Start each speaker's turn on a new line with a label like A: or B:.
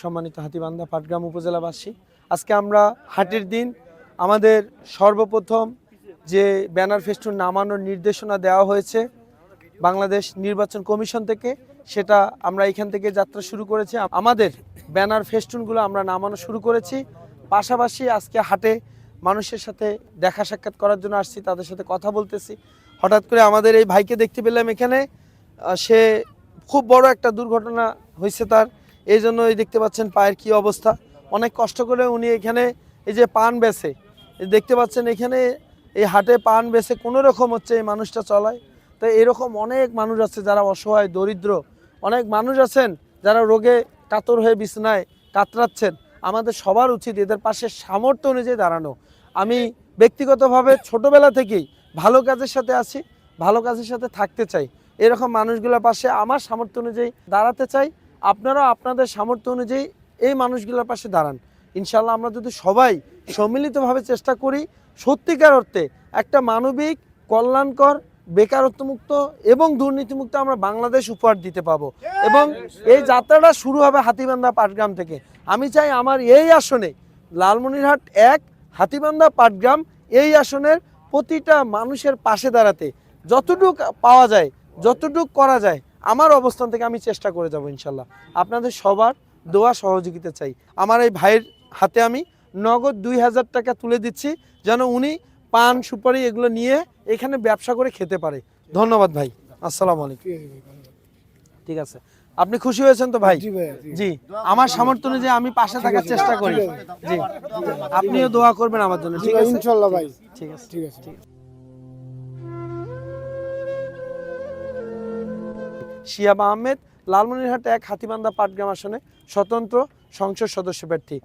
A: সম্মানিত হাতীবান্ধা পাটগ্রাম উপজেলাবাসী, আজকে আমরা হাটের দিন আমাদের সর্বপ্রথম যে ব্যানার ফেস্টুন নামানোর নির্দেশনা দেওয়া হয়েছে বাংলাদেশ নির্বাচন কমিশন থেকে, সেটা আমরা এখান থেকে যাত্রা শুরু করেছি। আমাদের ব্যানার ফেস্টুনগুলো আমরা নামানো শুরু করেছি। পাশাপাশি আজকে হাটে মানুষের সাথে দেখা সাক্ষাৎ করার জন্য আসছি, তাদের সাথে কথা বলতেছি। হঠাৎ করে আমাদের এই ভাইকে দেখতে পেলাম এখানে। সে খুব বড় একটা দুর্ঘটনা হয়েছে তার, এই জন্যই দেখতে পাচ্ছেন পায়ের কি অবস্থা। অনেক কষ্ট করে উনি এখানে এই যে পান বেচে, দেখতে পাচ্ছেন এখানে এই হাটে পান বেচে কোনো রকম হচ্ছে এই মানুষটা চলায়। তো এরকম অনেক মানুষ আছে যারা অসহায় দরিদ্র, অনেক মানুষ আছেন যারা রোগে কাতর হয়ে বিছানায় কাতরাচ্ছেন। আমাদের সবার উচিত এদের পাশে সামর্থ্য অনুযায়ী দাঁড়ানো। আমি ব্যক্তিগতভাবে ছোটবেলা থেকেই ভালো কাজের সাথে আছি, ভালো কাজের সাথে থাকতে চাই। এরকম মানুষগুলোর পাশে আমার সামর্থ্য অনুযায়ী দাঁড়াতে চাই। আপনারাও আপনাদের সামর্থ্য অনুযায়ী এই মানুষগুলোর পাশে দাঁড়ান। ইনশাল্লাহ আমরা যদি সবাই সম্মিলিতভাবে চেষ্টা করি, সত্যিকার অর্থে একটা মানবিক, কল্যাণকর, বেকারত্বমুক্ত এবং দুর্নীতিমুক্ত আমরা বাংলাদেশ উপহার দিতে পাবো। এবং এই যাত্রাটা শুরু হবে হাতীবান্ধা পাটগ্রাম থেকে। আমি চাই আমার এই আসনে লালমনিরহাট 1 হাতীবান্ধা পাটগ্রাম, এই আসনের প্রতিটা মানুষের পাশে দাঁড়াতে যতটুকু পাওয়া যায়, যতটুকু করা যায় আমার অবস্থান থেকে আমি চেষ্টা করে যাব ইনশাল্লাহ। আপনাদের সবার দোয়া সহযোগিতা চাই। আমার এই ভাইয়ের হাতে আমি নগদ 2000 টাকা তুলে দিচ্ছি, যেন উনি পান সুপারি এগুলো নিয়ে এখানে ব্যবসা করে খেতে পারে। ধন্যবাদ ভাই, আসসালামু আলাইকুম। ঠিক আছে, আপনি খুশি হয়েছেন তো ভাই? জি, আমার সামর্থ্য অনুযায়ী আমি পাশে থাকার চেষ্টা করি। জি, আপনিও দোয়া করবেন আমার জন্য। ঠিক আছে
B: ইনশাআল্লাহ ভাই।
A: ঠিক আছে
B: ঠিক আছে।
A: শিহাব আহমেদ, লালমনিরহাট 1 হাতীবান্ধা পাটগ্রাম আসনে স্বতন্ত্র সংসদ সদস্য প্রার্থী।